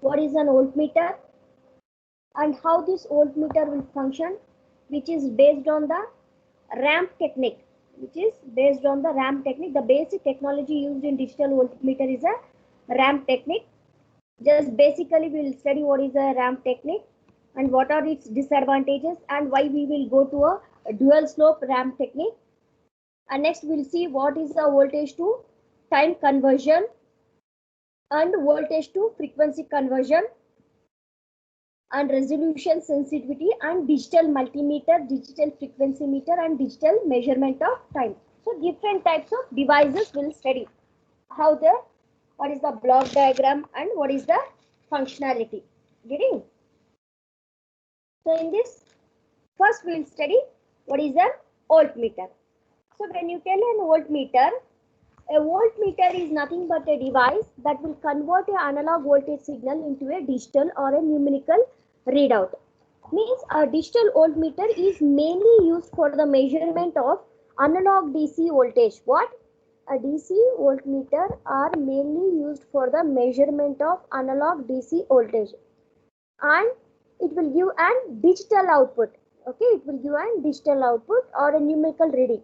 what is an voltmeter, and how this voltmeter will function, which is based on the ramp technique. The basic technology used in digital voltmeter is a ramp technique. Just basically we will study what is a ramp technique and what are its disadvantages and why we will go to a dual slope ramp technique. And next we'll see what is the voltage to time conversion and voltage to frequency conversion and resolution sensitivity and digital multimeter, digital frequency meter and digital measurement of time. So different types of devices will study how what is the block diagram and what is the functionality. Getting? So in this, first we'll study what is a voltmeter. So when you tell an voltmeter, a voltmeter is nothing but a device that will convert an analog voltage signal into a digital or a numerical readout. Means a digital voltmeter is mainly used for the measurement of analog DC voltage. What? A DC voltmeter are mainly used for the measurement of analog DC voltage, and it will give an digital output. Okay, it will give an digital output or a numerical reading.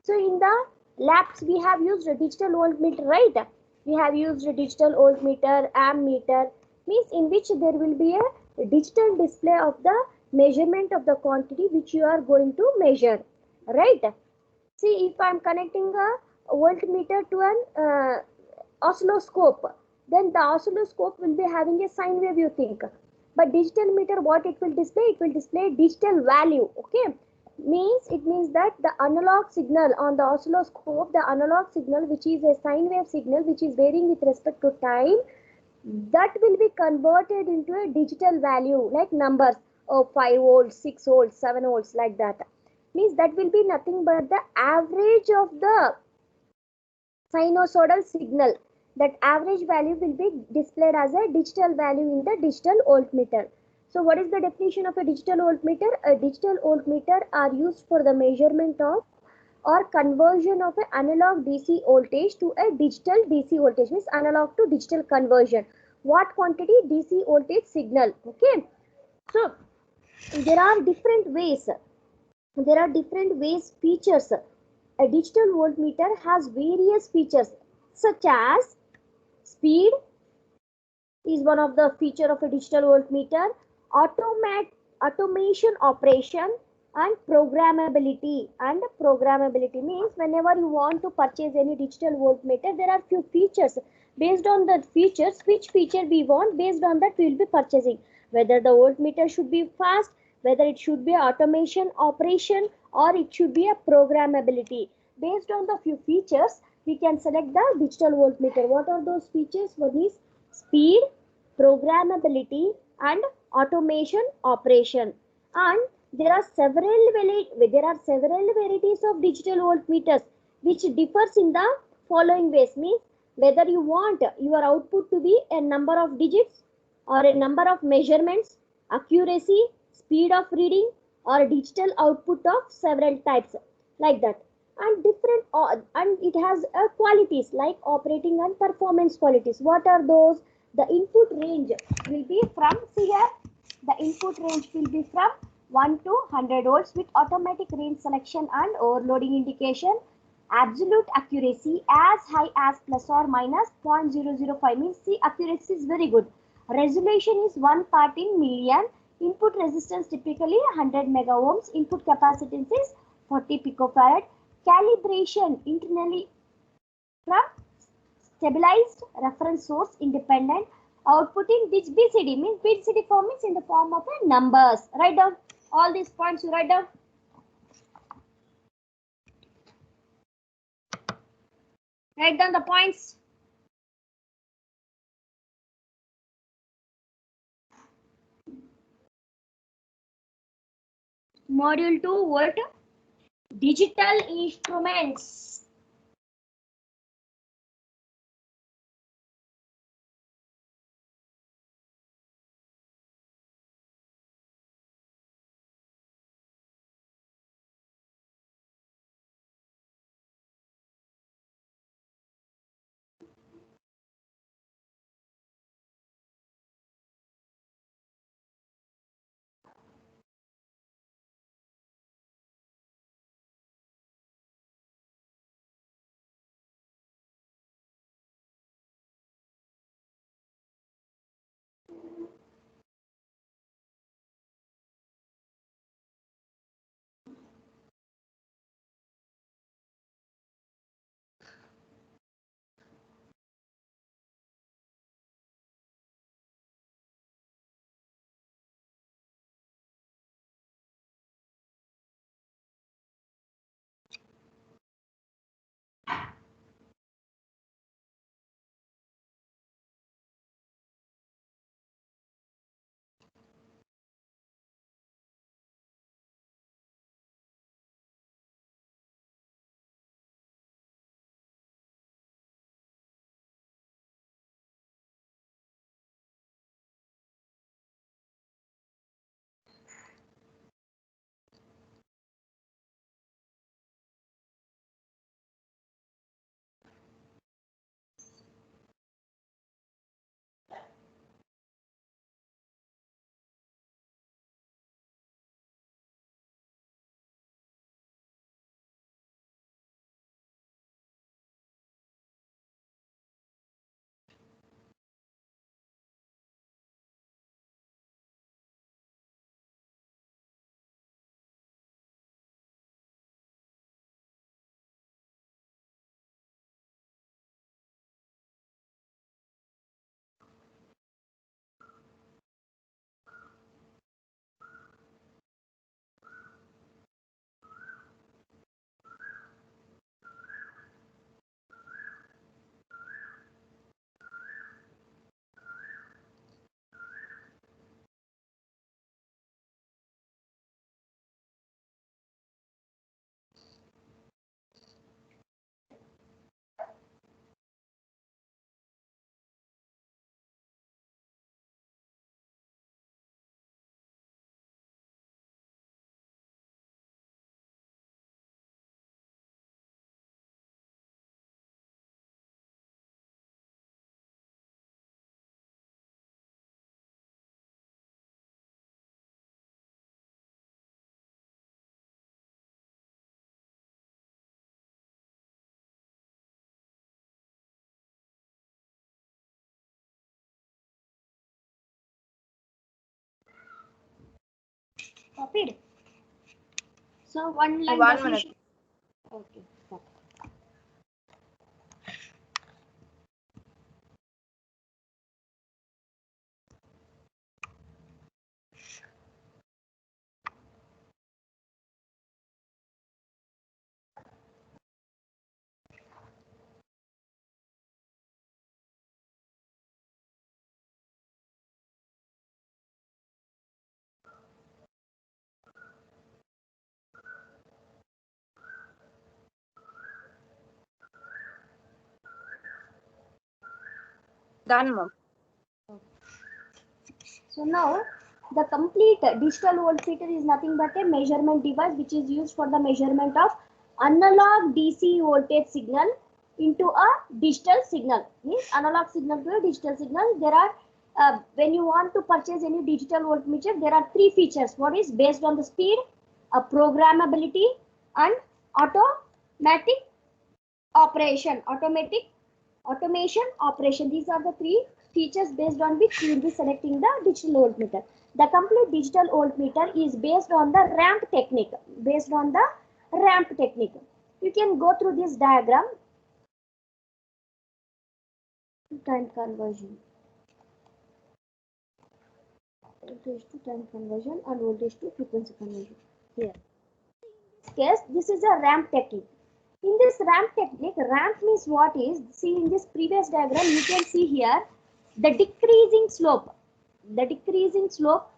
So in the labs we have used a digital voltmeter, right? We have used a digital voltmeter, ammeter, means in which there will be a digital display of the measurement of the quantity which you are going to measure, right? See, if I am connecting a voltmeter to an oscilloscope, then the oscilloscope will be having a sine wave, you think. But digital meter, what it will display? It will display digital value. Okay, it means that the analog signal on the oscilloscope, the analog signal which is a sine wave signal which is varying with respect to time, that will be converted into a digital value like numbers of 5 volts, 6 volts, 7 volts, like that. Means that will be nothing but the average of the sinusoidal signal. That average value will be displayed as a digital value in the digital voltmeter. So what is the definition of a digital voltmeter? A digital voltmeter are used for the measurement of or conversion of an analog DC voltage to a digital DC voltage, means analog to digital conversion. What quantity? DC voltage signal. Okay. So there are different ways. Features. A digital voltmeter has various features such as speed is one of the feature of a digital voltmeter, automation operation and programmability. And programmability means whenever you want to purchase any digital voltmeter, there are few features. Based on the features, which feature we want, based on that we will be purchasing. Whether the voltmeter should be fast, whether it should be automation operation, or it should be a programmability. Based on the few features, we can select the digital voltmeter. What are those features? One is speed, programmability and automation operation. And there are several varieties of digital voltmeters which differs in the following ways. Means whether you want your output to be a number of digits or a number of measurements, accuracy, speed of reading, or digital output of several types, like that. And different and it has qualities like operating and performance qualities. What are those? The input range will be from, see here, the input range will be from 1 to 100 volts with automatic range selection and overloading indication. Absolute accuracy as high as plus or minus 0.005, means see, accuracy is very good. Resolution is 1 part in million. Input resistance typically 100 mega ohms. Input capacitance is 40 picofarad. Calibration internally from stabilized reference source independent. Output in which BCD, means BCD form is in the form of a numbers. Write down all these points, you write down. Write down the points. Module 2, what? Digital instruments. Copied. So one line 1 definition. minute. Okay. Done, ma'am. So now the complete digital voltmeter is nothing but a measurement device which is used for the measurement of analog DC voltage signal into a digital signal. Means analog signal to a digital signal. There are when you want to purchase any digital voltmeter, there are three features. What is based on the speed, a programmability, and automatic operation, automation, operation. These are the three features based on which you will be selecting the digital voltmeter. The complete digital voltmeter is based on the ramp technique. Based on the ramp technique. You can go through this diagram. Time conversion. Voltage to time conversion and voltage to frequency conversion. Here. In this case, this is a ramp technique. In this ramp technique, ramp means what is, see in this previous diagram, you can see here the decreasing slope. The decreasing slope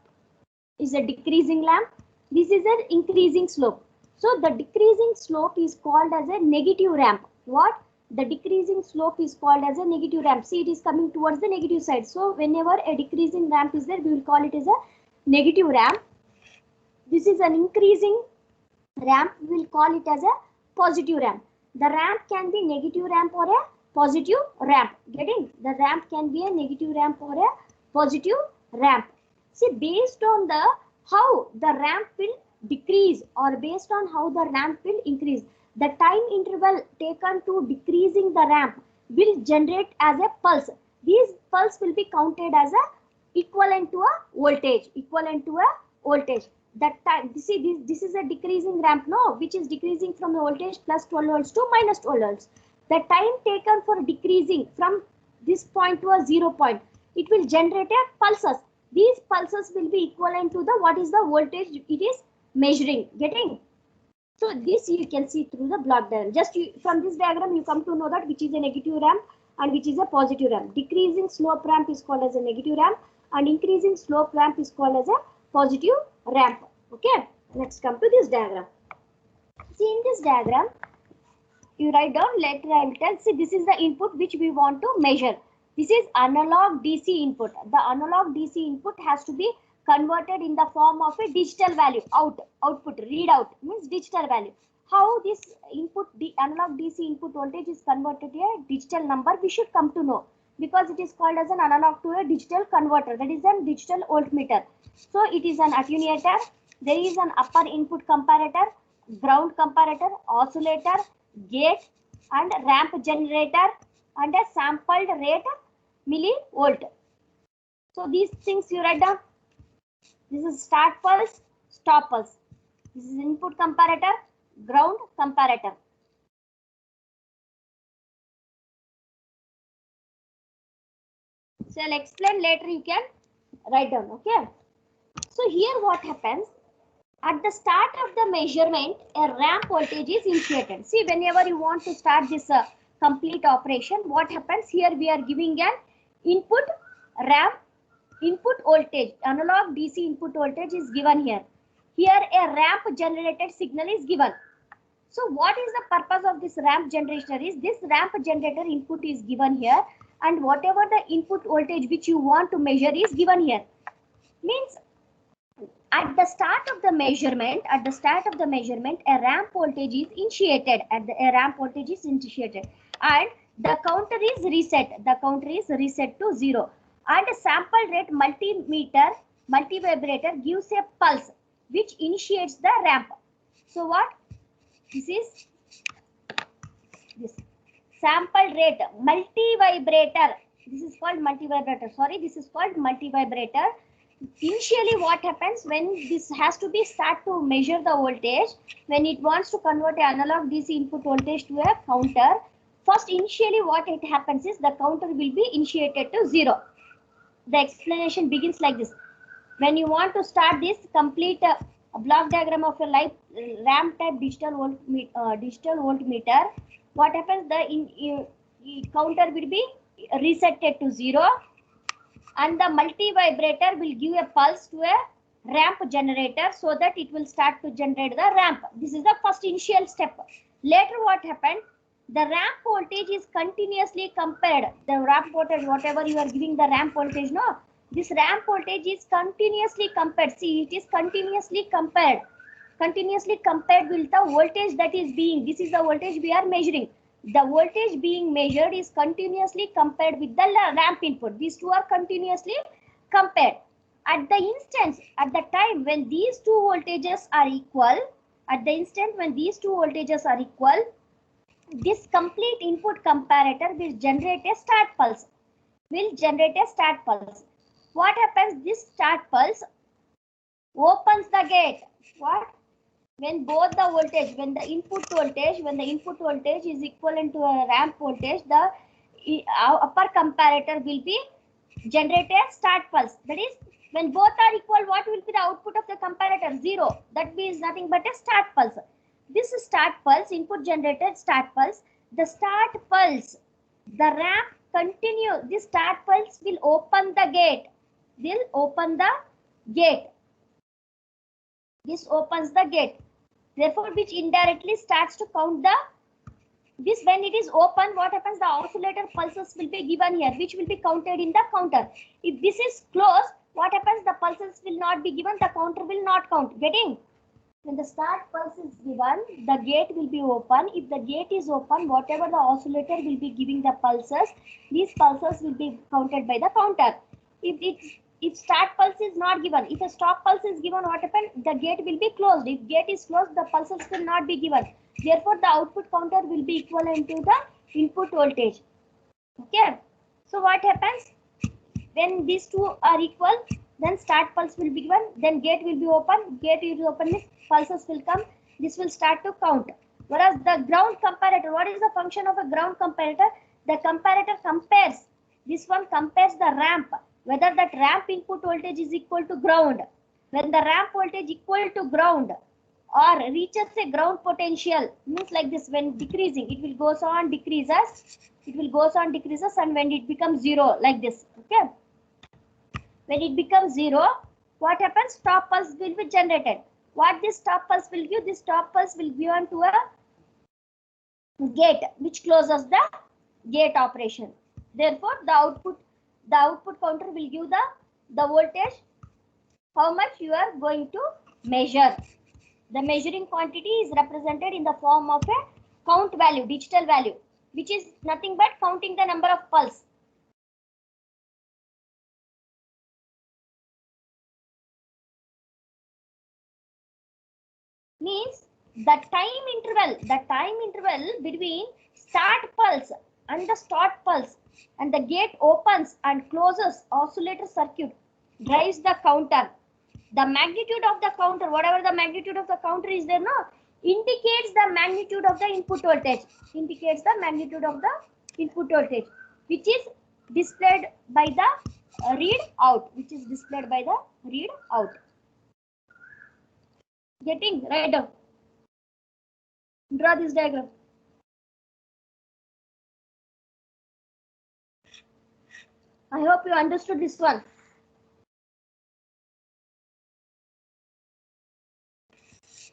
is a decreasing ramp. This is an increasing slope. So the decreasing slope is called as a negative ramp. What? The decreasing slope is called as a negative ramp. See, it is coming towards the negative side. So whenever a decreasing ramp is there, we will call it as a negative ramp. This is an increasing ramp, we will call it as a positive ramp. The ramp can be negative ramp or a positive ramp. Getting? The ramp can be a negative ramp or a positive ramp. See, based on the how the ramp will decrease or based on how the ramp will increase, the time interval taken to decreasing the ramp will generate as a pulse. These pulse will be counted as a equivalent to a voltage. Equivalent to a voltage. That time, see, this is a decreasing ramp, no, which is decreasing from the voltage plus 12 volts to minus 12 volts. The time taken for decreasing from this point to a 0 point, it will generate a pulses. These pulses will be equivalent to the what is the voltage it is measuring. Getting? So this you can see through the block diagram. Just from this diagram you come to know that which is a negative ramp and which is a positive ramp. Decreasing slope ramp is called as a negative ramp and increasing slope ramp is called as a positive ramp. Okay, next come to this diagram. See, in this diagram, you write down, later I will tell. See, this is the input which we want to measure. This is analog DC input. The analog DC input has to be converted in the form of a digital value. Output, readout means digital value. How this input, the analog DC input voltage is converted to a digital number, we should come to know, because it is called as an analog to a digital converter. That is a digital voltmeter. So it is an attenuator. There is an upper input comparator, ground comparator, oscillator, gate and ramp generator and a sampled rate millivolt. So these things you write down. This is start pulse, stop pulse. This is input comparator, ground comparator. So I'll explain later, you can write down. Okay. So here what happens? At the start of the measurement, a ramp voltage is initiated. See, whenever you want to start this complete operation, what happens here? We are giving an input ramp, input voltage, analog DC input voltage is given here. Here a ramp generated signal is given. So what is the purpose of this ramp generator is? This ramp generator input is given here and whatever the input voltage which you want to measure is given here. Means at the start of the measurement, a ramp voltage is initiated. A ramp voltage is initiated, and the counter is reset. The counter is reset to 0, and a sample rate multivibrator gives a pulse which initiates the ramp. So what? This is this sample rate multivibrator. This is called multivibrator. Sorry, this is called multivibrator. initially what happens when this has to be start to measure the voltage, when it wants to convert an analog DC input voltage to a counter, first initially what it happens is the counter will be initiated to 0. The explanation begins like this. When you want to start this complete block diagram of a live ramp type digital voltmeter, what happens, the counter will be resetted to 0, and the multi vibrator will give a pulse to a ramp generator so that it will start to generate the ramp. This is the first initial step. Later what happened, the ramp voltage is continuously compared. The ramp voltage, whatever you are giving the ramp voltage, no, this ramp voltage is continuously compared. See, it is continuously compared with the voltage that is being, this is the voltage we are measuring. The voltage being measured is continuously compared with the ramp input. These two are continuously compared. At the time when these two voltages are equal, this complete input comparator will generate a start pulse. What happens? This start pulse opens the gate. What? When both the voltage, when the input voltage is equivalent to a ramp voltage, the upper comparator will be generate a start pulse. That is, when both are equal, what will be the output of the comparator? 0. That means nothing but a start pulse. This start pulse, input generated start pulse, the start pulse, the ramp continue. This start pulse will open the gate. This opens the gate. Therefore, which indirectly starts to count this. When it is open, what happens? The oscillator pulses will be given here, which will be counted in the counter. If this is closed, what happens? The pulses will not be given, the counter will not count. Getting? When the start pulse is given, the gate will be open. If the gate is open, whatever the oscillator will be giving the pulses, these pulses will be counted by the counter. If start pulse is not given, if a stop pulse is given, what happens? The gate will be closed. If gate is closed, the pulses will not be given. Therefore, the output counter will be equivalent to the input voltage. Okay. So what happens? When these two are equal, then start pulse will be given, then gate will be open. Gate is open, means pulses will come. This will start to count. Whereas the ground comparator, what is the function of a ground comparator? The comparator compares. This one compares the ramp, whether that ramp input voltage is equal to ground. When the ramp voltage equal to ground or reaches a ground potential, means like this, when decreasing, it will goes on decreases, and when it becomes 0, like this. Okay. When it becomes 0, what happens? Stop pulse will be generated. What this stop pulse will give? This stop pulse will give on to a gate, which closes the gate operation. Therefore, the output counter will give the voltage, how much you are going to measure. The measuring quantity is represented in the form of a count value, digital value, which is nothing but counting the number of pulse. Means the time interval between start pulse and the stop pulse, and the gate opens and closes oscillator circuit, drives the counter. The magnitude of the counter, whatever the magnitude of the counter is there, no, indicates the magnitude of the input voltage. Which is displayed by the read out. Getting right down. Draw this diagram. I hope you understood this one.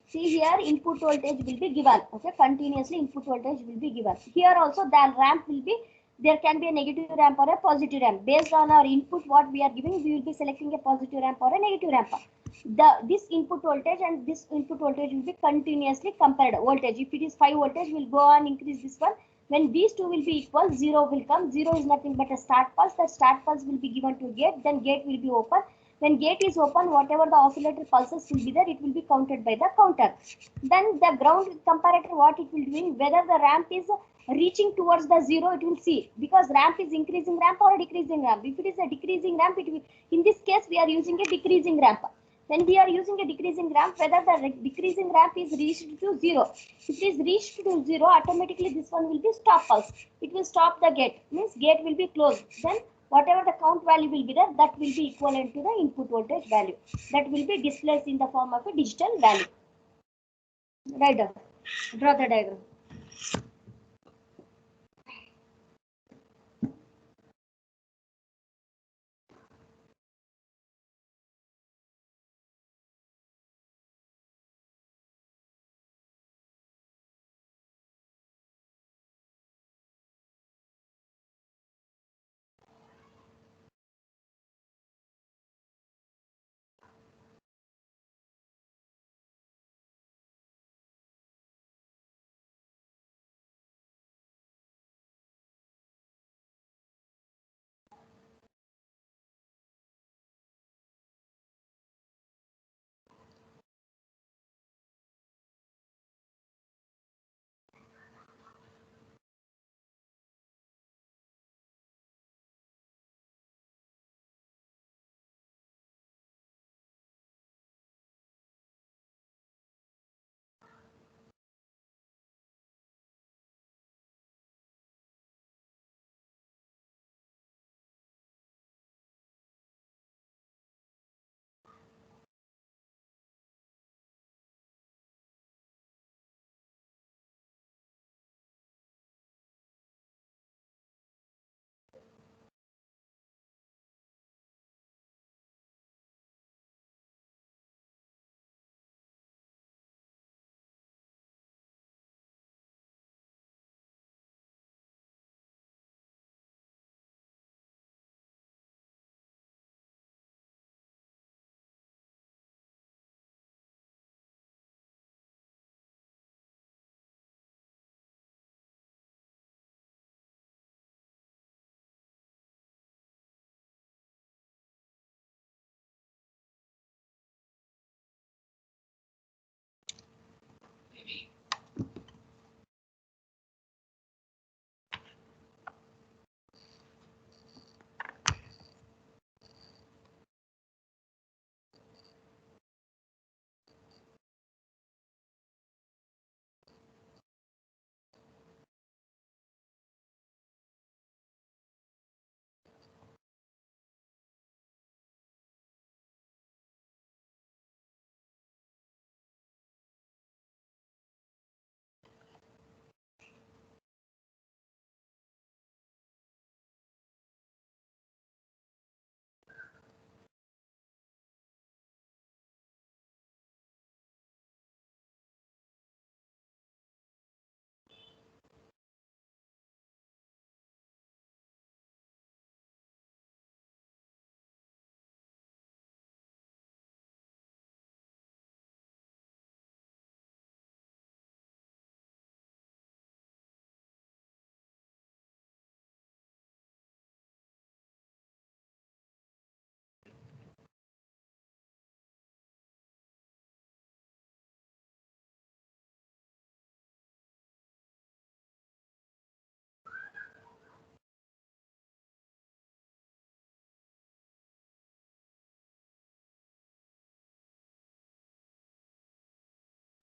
See here, input voltage will be given. Okay, continuously input voltage will be given. Here also the ramp will be, there can be a negative ramp or a positive ramp. Based on our input, what we are giving, we will be selecting a positive ramp or a negative ramp. This input voltage and this input voltage will be continuously compared. Voltage, if it is 5 voltage, will go on increase this one. When these two will be equal, 0 will come. 0 is nothing but a start pulse. That start pulse will be given to gate. Then gate will be open. When gate is open, whatever the oscillator pulses will be there, it will be counted by the counter. Then the ground comparator, what it will do, whether the ramp is reaching towards the zero, it will see, because ramp is increasing ramp or decreasing ramp. If it is a decreasing ramp, it will, in this case we are using a decreasing ramp. When we are using a decreasing ramp, whether the decreasing ramp is reached to zero. If it is reached to zero, automatically this one will be stop pulse. It will stop the gate, means gate will be closed. Then whatever the count value will be there, that will be equivalent to the input voltage value. That will be displayed in the form of a digital value. Right down. Draw the diagram.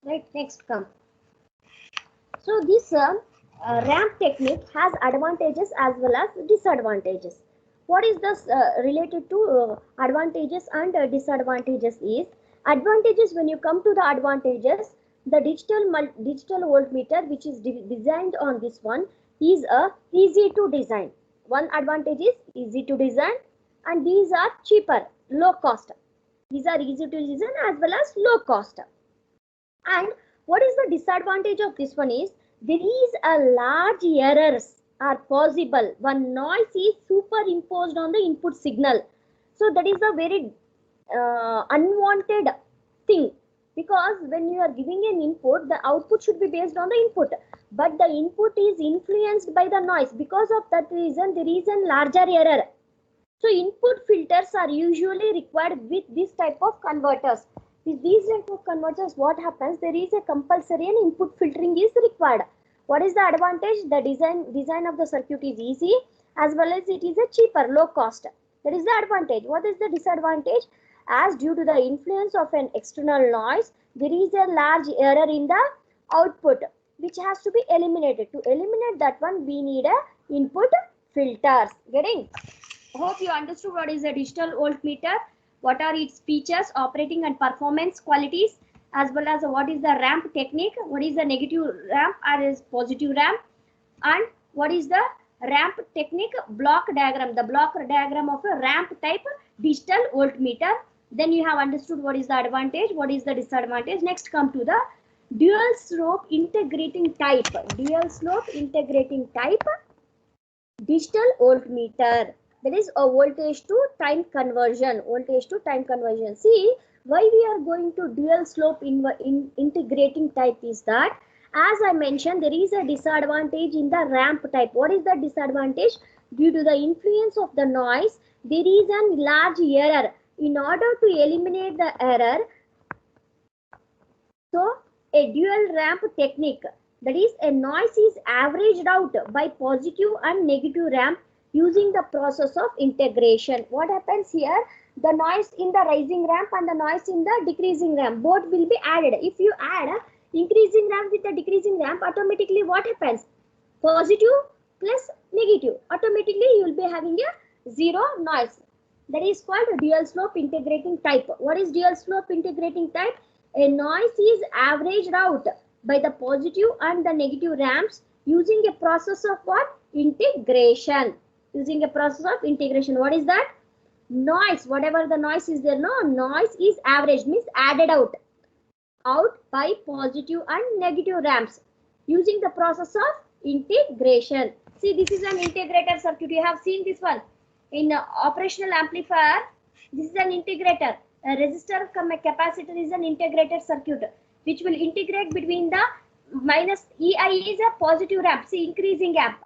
Right, next come. So this ramp technique has advantages as well as disadvantages. What is this related to advantages and disadvantages is, advantages, when you come to the advantages, the digital voltmeter which is designed on this one is easy to design. One advantage is easy to design, and these are cheaper, low cost. These are easy to design as well as low cost. And what is the disadvantage of this one is, there is a large errors are possible when noise is superimposed on the input signal. So that is a very unwanted thing, because when you are giving an input, the output should be based on the input, but the input is influenced by the noise. Because of that reason, there is a larger error. So input filters are usually required with this type of converters. With these type of converters, what happens? There is a compulsory and input filtering is required. What is the advantage? The design of the circuit is easy, as well as it is a cheaper, low cost. That is the advantage. What is the disadvantage? As due to the influence of an external noise, there is a large error in the output, which has to be eliminated. To eliminate that one, we need a input filters. Getting? Hope you understood what is a digital voltmeter, what are its features, operating and performance qualities, as well as what is the ramp technique, what is the negative ramp or is positive ramp, and what is the ramp technique block diagram, the block diagram of a ramp type digital voltmeter. Then you have understood what is the advantage, what is the disadvantage. Next come to the dual slope integrating type. Dual slope integrating type digital voltmeter. That is a voltage to time conversion. Voltage to time conversion. See, why we are going to dual slope integrating type is that, as I mentioned, there is a disadvantage in the ramp type. What is the disadvantage? Due to the influence of the noise, there is a large error. In order to eliminate the error, so a dual ramp technique, that is a noise is averaged out by positive and negative ramp using the process of integration. What happens here? The noise in the rising ramp and the noise in the decreasing ramp, both will be added. If you add increasing ramp with the decreasing ramp, automatically what happens? Positive plus negative. Automatically you will be having a zero noise. That is called dual slope integrating type. What is dual slope integrating type? A noise is averaged out by the positive and the negative ramps using a process of what? Integration. Using a process of integration. What is that? Noise, whatever the noise is there, no, noise is averaged, means added out by positive and negative ramps using the process of integration. See, this is an integrator circuit. You have seen this one in operational amplifier. This is an integrator. A resistor cum a capacitor is an integrated circuit which will integrate between the minus EI is a positive ramp. See, increasing ramp.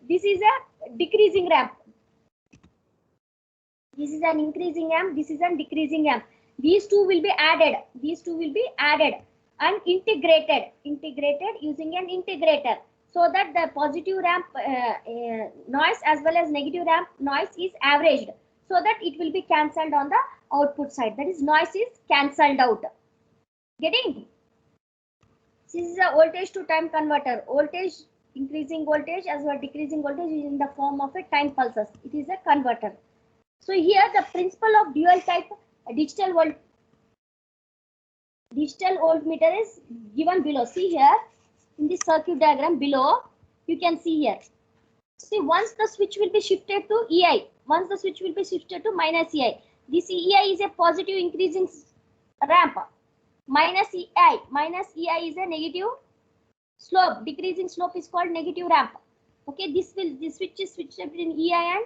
This is a decreasing ramp. This is an increasing ramp. This is a decreasing ramp. These two will be added. These two will be added and integrated. Integrated using an integrator, so that the positive ramp noise as well as negative ramp noise is averaged, so that it will be cancelled on the output side. That is, noise is cancelled out. Getting? This is a voltage to time converter. Voltage, increasing voltage as well as decreasing voltage is in the form of a time pulses. It is a converter. So here the principle of dual type digital voltmeter is given below. See here in this circuit diagram below, you can see here. See, once the switch will be shifted to EI, once the switch will be shifted to minus EI, this EI is a positive increasing ramp. Minus EI is a negative slope. Decreasing slope is called negative ramp. Okay, this switch is switched between EI and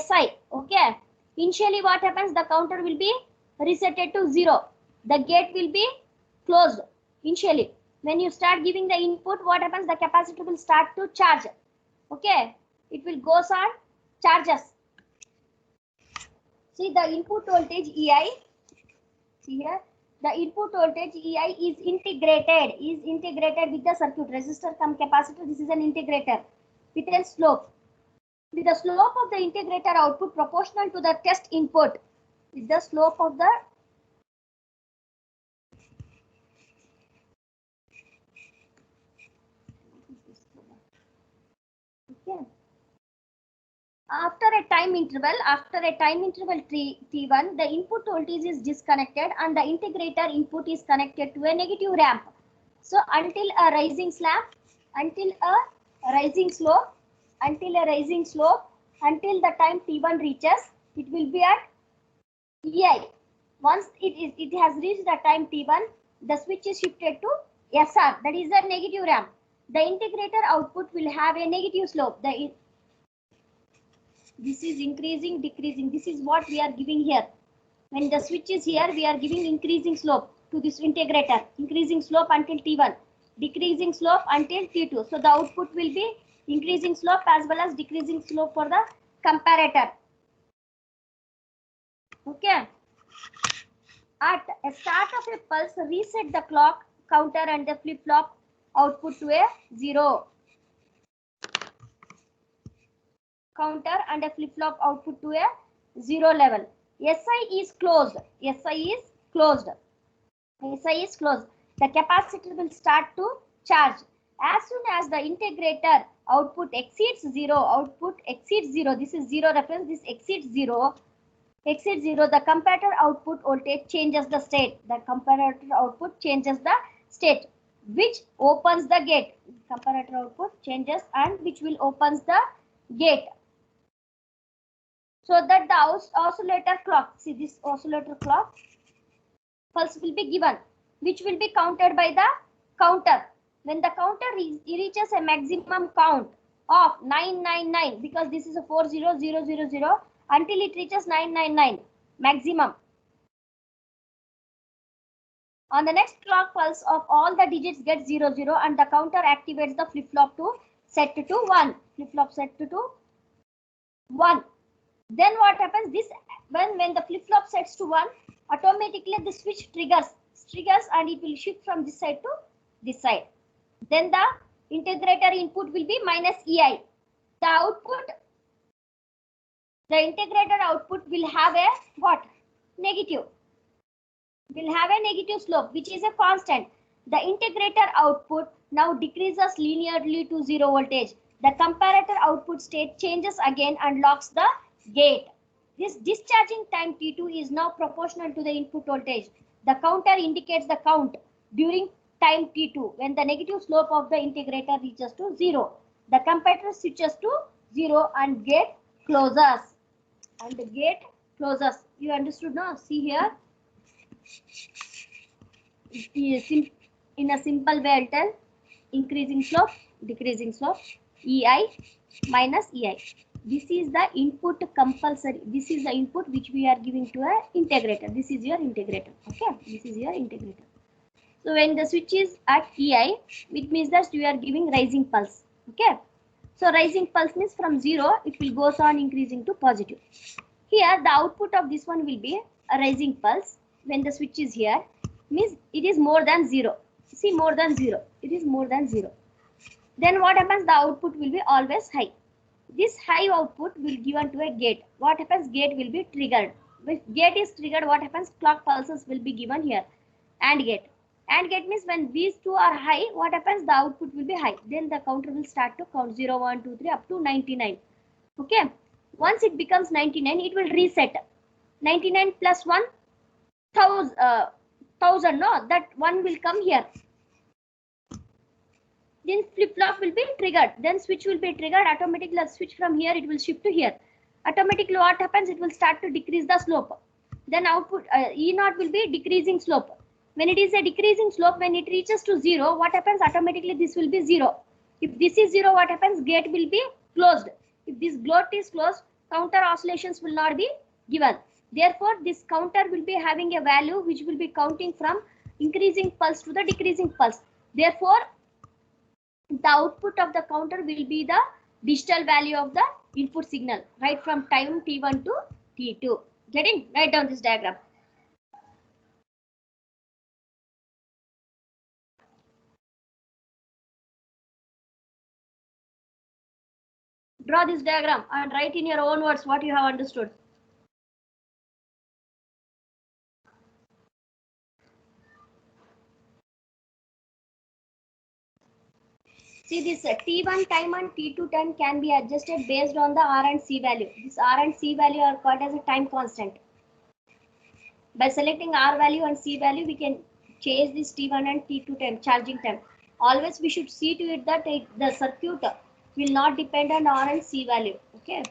SI. Okay, initially what happens? The counter will be resetted to 0. The gate will be closed initially. When you start giving the input, what happens? The capacitor will start to charge. Okay, it will goes on charges. See, the input voltage EI. See here, the input voltage EI is integrated with the circuit resistor cum capacitor. This is an integrator with a slope. With the slope of the integrator output proportional to the test input. With the slope of the okay. After a time interval T1, the input voltage is disconnected and the integrator input is connected to a negative ramp. So until a rising slope, until the time T1 reaches, it will be at EI. Once it has reached the time T1, the switch is shifted to SR, that is the negative ramp. The integrator output will have a negative slope. This is increasing, decreasing. This is what we are giving here. When the switch is here, we are giving increasing slope to this integrator. Increasing slope until T1, decreasing slope until T2. So the output will be increasing slope as well as decreasing slope for the comparator. Okay. At a start of a pulse, reset the clock counter and the flip-flop output to a 0. counter and a flip-flop output to a 0 level. SI is closed. SI is closed. SI is closed. The capacitor will start to charge. As soon as the integrator output exceeds 0, this is 0 reference, this exceeds 0, the comparator output voltage changes the state. The comparator output changes the state, which opens the gate. Comparator output changes and which will opens the gate. So that the oscillator clock, see this oscillator clock, pulse will be given, which will be counted by the counter. When the counter reaches a maximum count of 999, because this is a 40000, until it reaches 999 maximum. On the next clock pulse of all the digits get 00 and the counter activates the flip-flop to set to 1. Flip-flop set to 1. Then what happens? This when the flip-flop sets to 1, automatically the switch triggers and it will shift from this side to this side. Then the integrator input will be minus EI. The output, the integrator output will have a what? Negative. Will have a negative slope, which is a constant. The integrator output now decreases linearly to 0 voltage. The comparator output state changes again and locks the gate. This discharging time T2 is now proportional to the input voltage. The counter indicates the count during time T2 when the negative slope of the integrator reaches to 0. The comparator switches to 0 and gate closes. You understood now? See here. In a simple way, I'll tell increasing slope, decreasing slope, EI minus EI. This is the input compulsory. This is the input which we are giving to a integrator. This is your integrator. Okay, this is your integrator. So when the switch is at EI, it means that you are giving rising pulse. Okay, so rising pulse means from 0, it will goes on increasing to positive. Here, the output of this one will be a rising pulse. When the switch is here, means it is more than 0. See, more than 0. It is more than 0. Then what happens? The output will be always high. This high output will given to a gate. What happens? Gate will be triggered. If gate is triggered, what happens? Clock pulses will be given here. AND gate. AND gate means when these two are high, what happens? The output will be high. Then the counter will start to count 0, 1, 2, 3 up to 99. Okay. Once it becomes 99, it will reset. 99 plus 1, 1000. No, that 1 will come here. Then flip-flop will be triggered. Then switch will be triggered. Automatically switch from here, it will shift to here. Automatically what happens? It will start to decrease the slope. Then output E0 will be decreasing slope. When it is a decreasing slope, when it reaches to 0, what happens? Automatically this will be 0. If this is 0, what happens? Gate will be closed. If this gate is closed, counter oscillations will not be given. Therefore, this counter will be having a value which will be counting from increasing pulse to the decreasing pulse. Therefore, the output of the counter will be the digital value of the input signal, right from time T1 to T2. Getting? Write down this diagram. Draw this diagram and write in your own words what you have understood. See, this T1 time and T2 time can be adjusted based on the R and C value. This R and C value are called as a time constant. By selecting R value and C value, we can change this T1 and T2 time, charging time. Always we should see to it that the circuit will not depend on R and C value. Okay.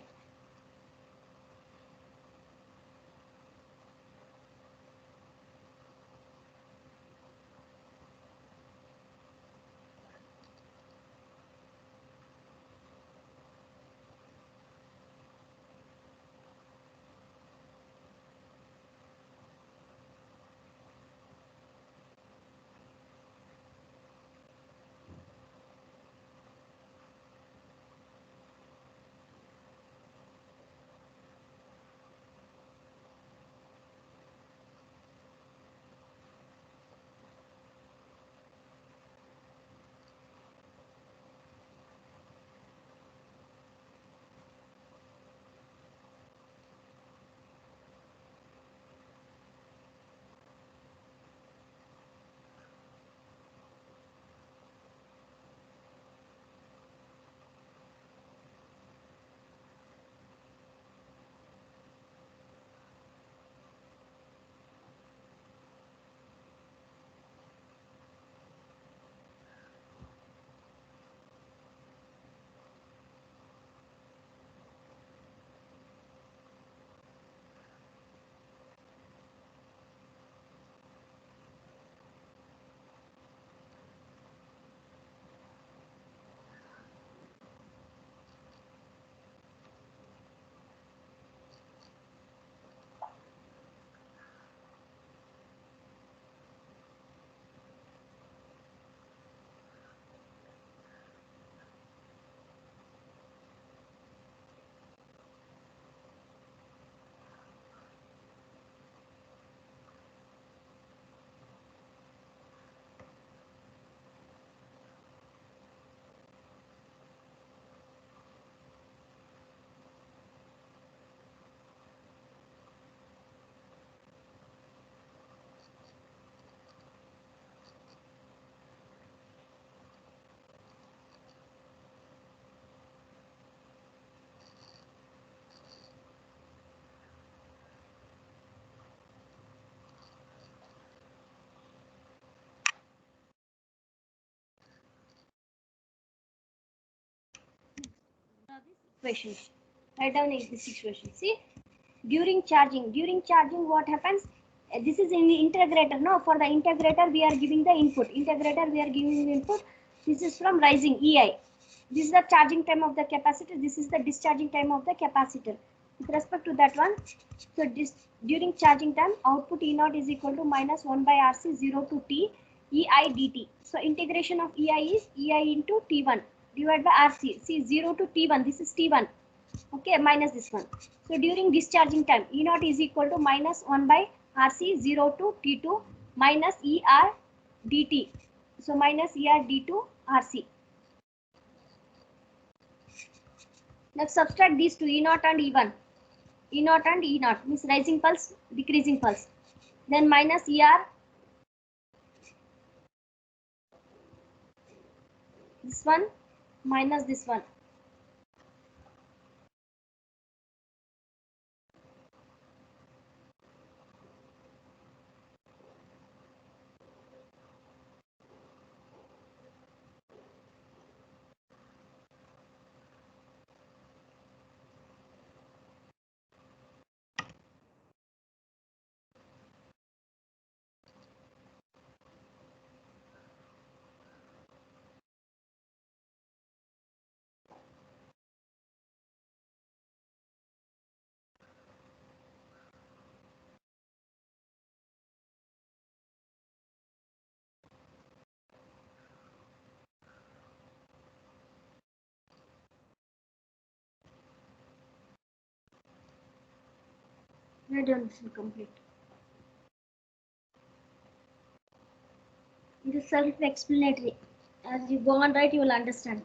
equation. Write down this equation. See, during charging what happens? This is in the integrator. No, for the integrator we are giving the input. Integrator we are giving the input. This is from rising EI. This is the charging time of the capacitor. This is the discharging time of the capacitor. With respect to that one, so during charging time, output E naught is equal to minus 1 by RC 0 to T EI dt. So integration of EI is EI into T1 divided by RC. See, 0 to T1. This is T1. Okay, minus this one. So during discharging time, E naught is equal to minus 1 by RC 0 to T2 minus ER dt. So minus ER d2 RC. Next, subtract these two, E naught and E1. E naught and E naught means rising pulse, decreasing pulse. Then minus ER, this one, minus this one. Write down this will complete. It is self-explanatory. As you go on, right, you will understand.